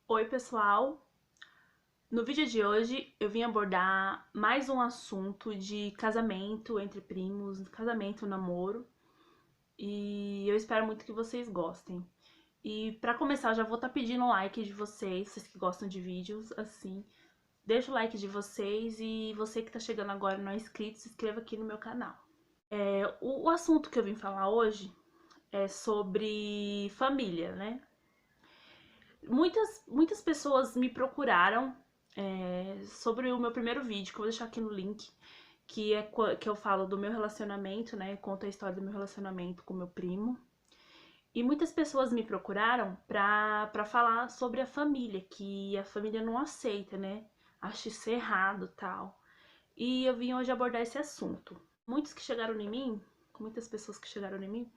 Oi, pessoal! No vídeo de hoje eu vim abordar mais um assunto de casamento entre primos, casamento, namoro, e eu espero muito que vocês gostem. E pra começar, eu já vou estar pedindo o like de vocês que gostam de vídeos assim. Deixa o like de vocês e você que tá chegando agora e não é inscrito, se inscreva aqui no meu canal. O assunto que eu vim falar hoje é sobre família, né? Muitas pessoas me procuraram sobre o meu primeiro vídeo, que eu vou deixar aqui no link, que eu falo do meu relacionamento, né? Conto a história do meu relacionamento com meu primo. E muitas pessoas me procuraram pra falar sobre a família, que a família não aceita, né? Acha isso errado, tal. E eu vim hoje abordar esse assunto. Muitos que chegaram em mim, muitas pessoas que chegaram em mim,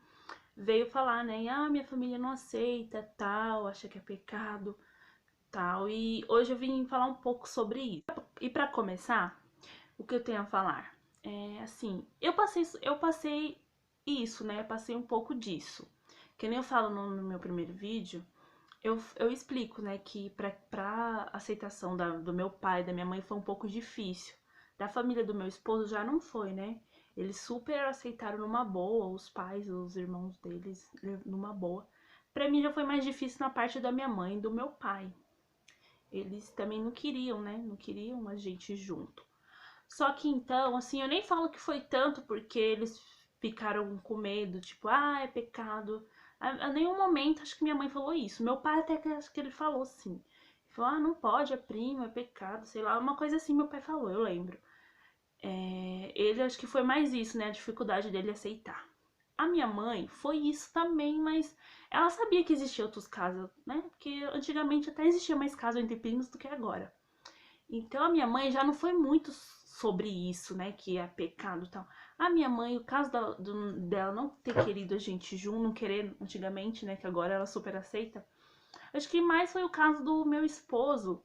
veio falar, né? Ah, minha família não aceita, tal, acha que é pecado, tal. E hoje eu vim falar um pouco sobre isso. E para começar, o que eu tenho a falar? É assim, eu passei isso, né? Passei um pouco disso. Que nem eu falo no meu primeiro vídeo, eu explico, né, que pra aceitação do meu pai e da minha mãe foi um pouco difícil. Da família do meu esposo já não foi, né? Eles super aceitaram numa boa, os pais, os irmãos deles, numa boa. Pra mim já foi mais difícil na parte da minha mãe e do meu pai. Eles também não queriam, né? Não queriam a gente junto. Só que então, assim, eu nem falo que foi tanto porque eles ficaram com medo, tipo, ah, é pecado. A nenhum momento acho que minha mãe falou isso. Meu pai até que acho que ele falou assim. Ele falou, ah, não pode, é primo, é pecado, sei lá, uma coisa assim meu pai falou, eu lembro. Ele acho que foi mais isso, né? A dificuldade dele aceitar. A minha mãe foi isso também, mas ela sabia que existia outros casos, né? Porque antigamente até existia mais casos entre primos do que agora. Então a minha mãe já não foi muito sobre isso, né? Que é pecado e tal. A minha mãe, o caso dela não ter querido a gente junto, não querer antigamente, né? Que agora ela super aceita. Acho que mais foi o caso do meu esposo.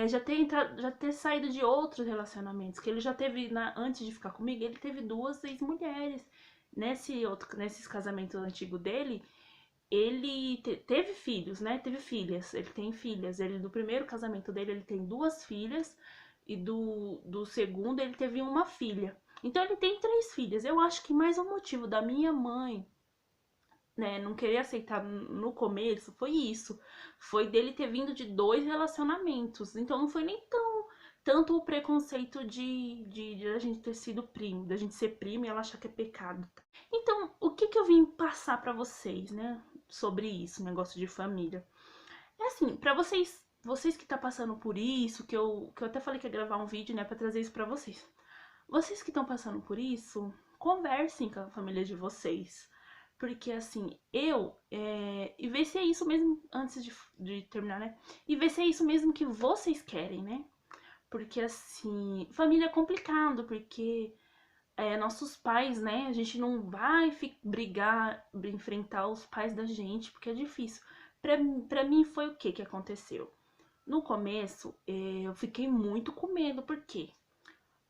Já ter saído de outros relacionamentos. Que ele já teve, antes de ficar comigo, ele teve duas ex-mulheres. Nesses casamentos antigos dele, ele teve filhos, né? Teve filhas. Ele tem filhas. Ele do primeiro casamento dele ele tem duas filhas e do segundo ele teve uma filha. Então ele tem três filhas. Eu acho que mais um motivo da minha mãe, né, não querer aceitar no começo foi isso. Foi dele ter vindo de dois relacionamentos. Então não foi nem tanto o preconceito de a gente ter sido primo, da gente ser primo e ela achar que é pecado. Então, o que que eu vim passar pra vocês, né, sobre isso, negócio de família? É assim, pra vocês que tá passando por isso, que eu até falei que ia gravar um vídeo, né, pra trazer isso pra vocês. Vocês que estão passando por isso, conversem com a família de vocês. Porque assim, e ver se é isso mesmo, antes de terminar, né? E ver se é isso mesmo que vocês querem, né? Porque assim, família é complicado, porque nossos pais, né? A gente não vai brigar, enfrentar os pais da gente, porque é difícil. Pra mim foi o que que aconteceu? No começo, eu fiquei muito com medo, por quê?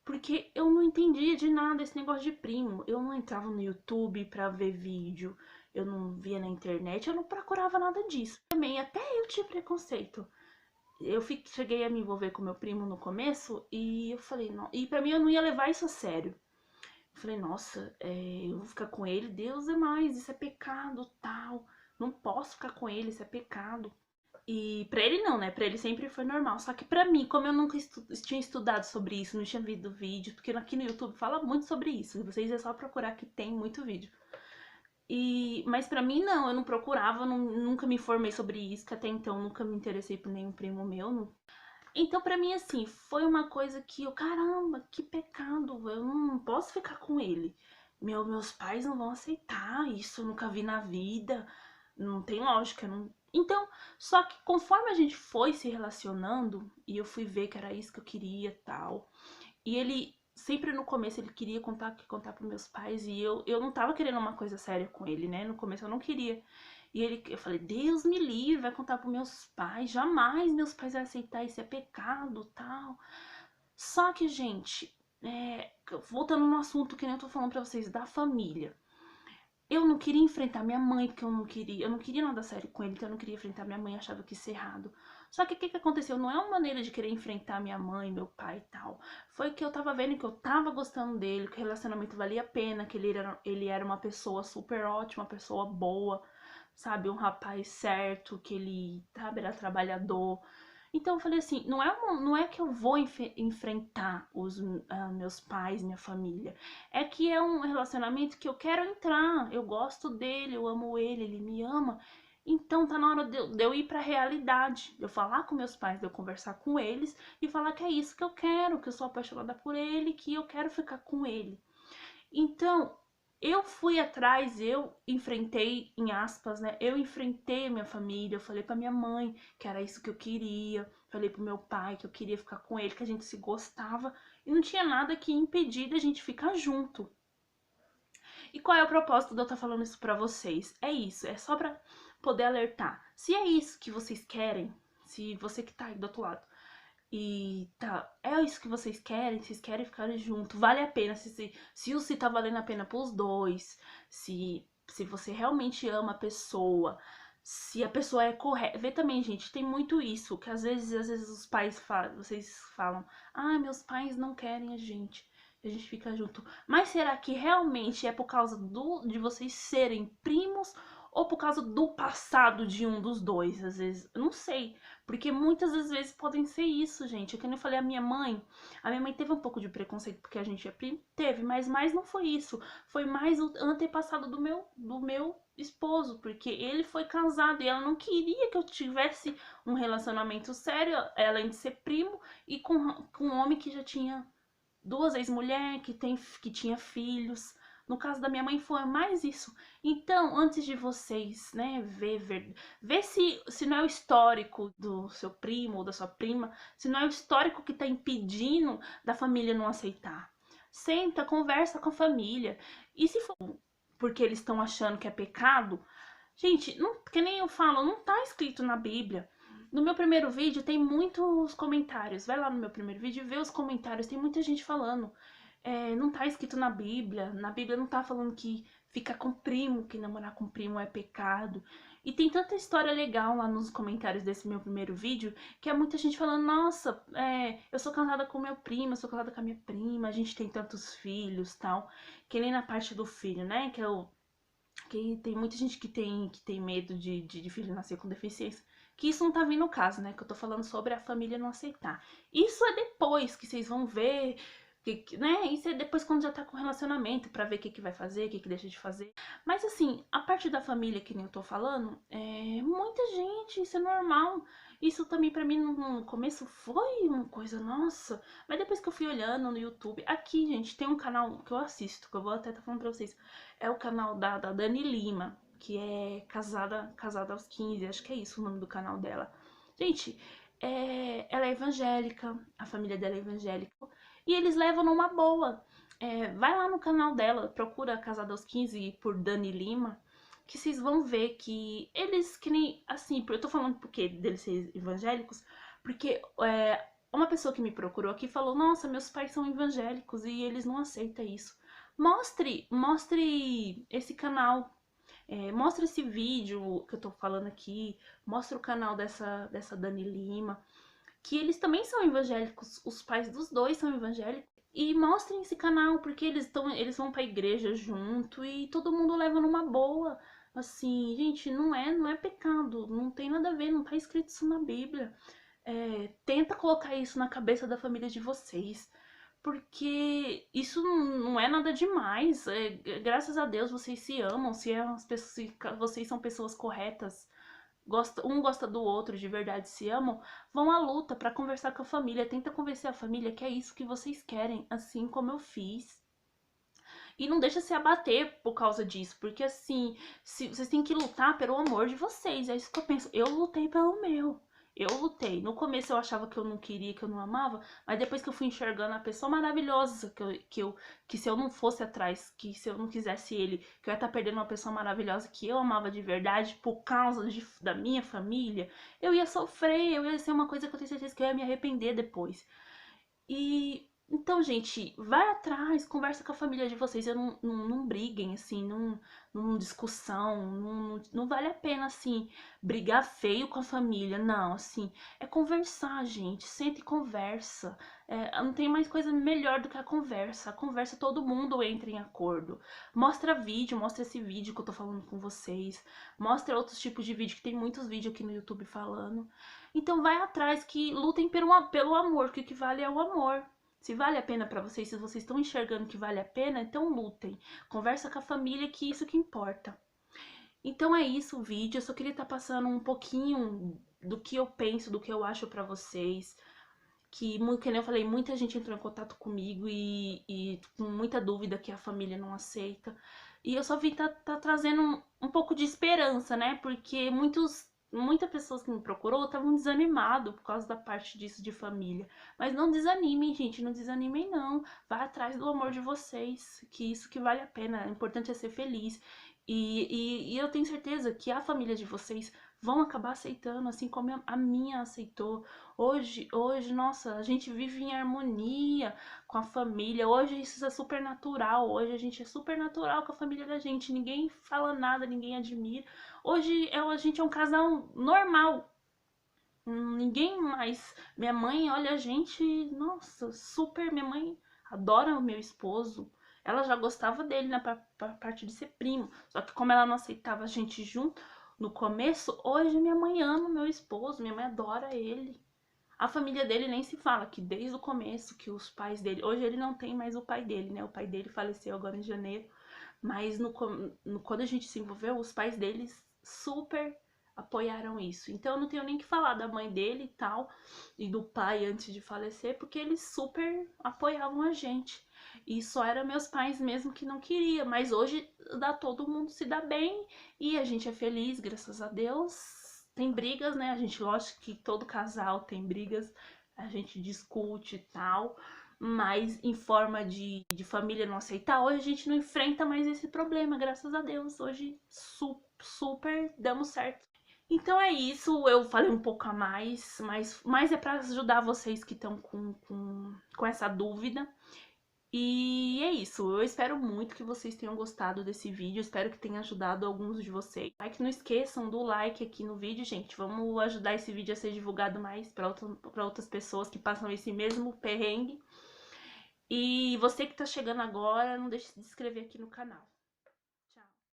Porque eu não entendia de nada esse negócio de primo. Eu não entrava no YouTube pra ver vídeo, eu não via na internet, eu não procurava nada disso. Também até eu tinha preconceito. Cheguei a me envolver com meu primo no começo e eu falei, não, e pra mim eu não ia levar isso a sério. Eu falei, nossa, eu vou ficar com ele, Deus é mais, isso é pecado, tal. Não posso ficar com ele, isso é pecado. E pra ele não, né? Pra ele sempre foi normal. Só que pra mim, como eu nunca tinha estudado sobre isso, não tinha visto vídeo, porque aqui no YouTube fala muito sobre isso. Vocês é só procurar que tem muito vídeo. Mas pra mim não, eu não procurava, nunca me informei sobre isso, que até então nunca me interessei por nenhum primo meu. Então pra mim assim, foi uma coisa que eu, caramba, que pecado, eu não posso ficar com ele. Meus pais não vão aceitar isso, eu nunca vi na vida. Não tem lógica, não. Então, só que conforme a gente foi se relacionando e eu fui ver que era isso que eu queria, tal. E ele sempre no começo ele queria contar para meus pais e eu não tava querendo uma coisa séria com ele, né? No começo eu não queria. Eu falei: "Deus me livre, vai contar para meus pais, jamais meus pais vão aceitar isso é pecado, tal". Só que, gente, voltando no assunto que nem eu tô falando pra vocês da família. eu não queria enfrentar minha mãe, porque eu não queria nada sério com ele, então eu não queria enfrentar minha mãe, achava que isso é errado. Só que o que que aconteceu? Não é uma maneira de querer enfrentar minha mãe, meu pai e tal. Foi que eu tava vendo que eu tava gostando dele, que o relacionamento valia a pena, que ele era uma pessoa super ótima, uma pessoa boa, sabe? Um rapaz certo, que ele, sabe, era trabalhador. Então eu falei assim, não é que eu vou enfrentar meus pais, minha família. É que é um relacionamento que eu quero entrar. Eu gosto dele, eu amo ele, ele me ama. Então tá na hora de eu ir pra realidade. De eu falar com meus pais, de eu conversar com eles e falar que é isso que eu quero, que eu sou apaixonada por ele, que eu quero ficar com ele. Então, eu fui atrás, eu enfrentei, em aspas, né? Eu enfrentei a minha família, eu falei pra minha mãe que era isso que eu queria, falei pro meu pai que eu queria ficar com ele, que a gente se gostava, e não tinha nada que impedir da gente ficar junto. E qual é o propósito de eu estar falando isso pra vocês? É isso, é só pra poder alertar. Se é isso que vocês querem, se você que tá aí do outro lado, e tá, é isso que vocês querem ficar junto, vale a pena, se tá valendo a pena pros dois, se você realmente ama a pessoa, se a pessoa é correta. Vê também, gente, tem muito isso, que às vezes os pais falam, vocês falam, ah, meus pais não querem a gente fica junto. Mas será que realmente é por causa de vocês serem primos ou por causa do passado de um dos dois? Às vezes, eu não sei. Porque muitas das vezes podem ser isso, gente. É que eu falei, a minha mãe teve um pouco de preconceito porque a gente é primo, teve, mas mais não foi isso. Foi mais o antepassado do meu esposo, porque ele foi casado e ela não queria que eu tivesse um relacionamento sério, além de ser primo, e com um homem que já tinha duas ex-mulheres, que tinha filhos. No caso da minha mãe foi mais isso. Então, antes de vocês, né, ver se não é o histórico do seu primo ou da sua prima, se não é o histórico que tá impedindo da família não aceitar. Senta, conversa com a família. E se for porque eles estão achando que é pecado, gente, não, que nem eu falo, não tá escrito na Bíblia. No meu primeiro vídeo tem muitos comentários. Vai lá no meu primeiro vídeo e vê os comentários. Tem muita gente falando. Não tá escrito na Bíblia. Na Bíblia não tá falando que ficar com primo, que namorar com primo é pecado. E tem tanta história legal lá nos comentários desse meu primeiro vídeo que é muita gente falando: Nossa, eu sou casada com meu primo, eu sou casada com a minha prima, a gente tem tantos filhos tal. Que nem na parte do filho, né? Que tem muita gente que tem medo de filho nascer com deficiência. Que isso não tá vindo no caso, né? Que eu tô falando sobre a família não aceitar. Isso é depois que vocês vão ver, né? Isso é depois quando já tá com relacionamento, pra ver o que vai fazer, o que deixa de fazer. Mas assim, a parte da família que nem eu tô falando, muita gente, isso é normal. Isso também pra mim no começo foi uma coisa, nossa. Mas depois que eu fui olhando no YouTube, aqui, gente, tem um canal que eu assisto, que eu vou até estar falando pra vocês. É o canal da Dani Lima, que é casada aos 15, acho que é isso o nome do canal dela. Gente, ela é evangélica, a família dela é evangélica, e eles levam numa boa. Vai lá no canal dela, procura Casada aos 15 por Dani Lima, que vocês vão ver que eles, que nem, assim, eu tô falando porque deles ser evangélicos, porque uma pessoa que me procurou aqui falou, nossa, meus pais são evangélicos e eles não aceitam isso. Mostre esse canal, mostre esse vídeo que eu tô falando aqui, mostre o canal dessa Dani Lima, que eles também são evangélicos, os pais dos dois são evangélicos. E mostrem esse canal, porque eles vão pra igreja junto e todo mundo leva numa boa. Assim, gente, não é pecado, não tem nada a ver, não tá escrito isso na Bíblia. Tenta colocar isso na cabeça da família de vocês. Porque isso não é nada demais. Graças a Deus vocês se amam, se vocês são pessoas corretas, um gosta do outro, de verdade se amam, vão à luta pra conversar com a família. Tenta convencer a família que é isso que vocês querem, assim como eu fiz. E não deixa se abater por causa disso, porque assim, vocês têm que lutar pelo amor de vocês. É isso que eu penso. Eu lutei pelo meu. Eu lutei. No começo eu achava que eu não queria, que eu não amava, mas depois que eu fui enxergando a pessoa maravilhosa, que se eu não fosse atrás, que se eu não quisesse ele, que eu ia estar perdendo uma pessoa maravilhosa que eu amava de verdade por causa da minha família, eu ia sofrer, eu ia ser uma coisa que eu tenho certeza que eu ia me arrepender depois. E Então, gente, vai atrás, conversa com a família de vocês, não briguem, assim, não discussão, não vale a pena, assim, brigar feio com a família, não, assim, é conversar, gente, senta e conversa, não tem mais coisa melhor do que a conversa todo mundo entra em acordo, mostra vídeo, mostra esse vídeo que eu tô falando com vocês, mostra outros tipos de vídeo, que tem muitos vídeos aqui no YouTube falando, então vai atrás, que lutem pelo amor, que o que vale é o amor. Se vale a pena pra vocês, se vocês estão enxergando que vale a pena, então lutem. Conversa com a família, que isso que importa. Então é isso o vídeo. Eu só queria estar passando um pouquinho do que eu penso, do que eu acho pra vocês. Que nem eu falei, muita gente entrou em contato comigo e com muita dúvida que a família não aceita. E eu só vim tá trazendo um pouco de esperança, né? Porque muitas pessoas que me procurou estavam desanimados por causa da parte disso de família. Mas não desanimem, gente, não desanimem não. Vá atrás do amor de vocês, que isso que vale a pena. O importante é ser feliz. E eu tenho certeza que a família de vocês vão acabar aceitando, assim como a minha aceitou. Hoje, nossa, a gente vive em harmonia com a família. Hoje isso é super natural. Hoje a gente é super natural com a família da gente. Ninguém fala nada, ninguém admira. Hoje a gente é um casal normal. Ninguém mais. Minha mãe olha a gente, nossa, super. Minha mãe adora o meu esposo. Ela já gostava dele na parte de ser primo. Só que como ela não aceitava a gente junto no começo, hoje minha mãe ama o meu esposo, minha mãe adora ele. A família dele nem se fala, que desde o começo que os pais dele. Hoje ele não tem mais o pai dele, né? O pai dele faleceu agora em janeiro. Mas quando a gente se envolveu, os pais deles super apoiaram isso. Então eu não tenho nem que falar da mãe dele e tal, e do pai antes de falecer, porque eles super apoiavam a gente. E só eram meus pais mesmo que não queria, mas hoje todo mundo se dá bem e a gente é feliz, graças a Deus. Tem brigas, né? A gente, lógico que todo casal tem brigas, a gente discute e tal, mas em forma de família não aceitar, hoje a gente não enfrenta mais esse problema, graças a Deus. Hoje super damos certo. Então é isso, eu falei um pouco a mais, mas é para ajudar vocês que estão com essa dúvida. E é isso, eu espero muito que vocês tenham gostado desse vídeo, espero que tenha ajudado alguns de vocês. Like, não esqueçam do like aqui no vídeo, gente, vamos ajudar esse vídeo a ser divulgado mais para outras pessoas que passam esse mesmo perrengue. E você que tá chegando agora, não deixe de se inscrever aqui no canal.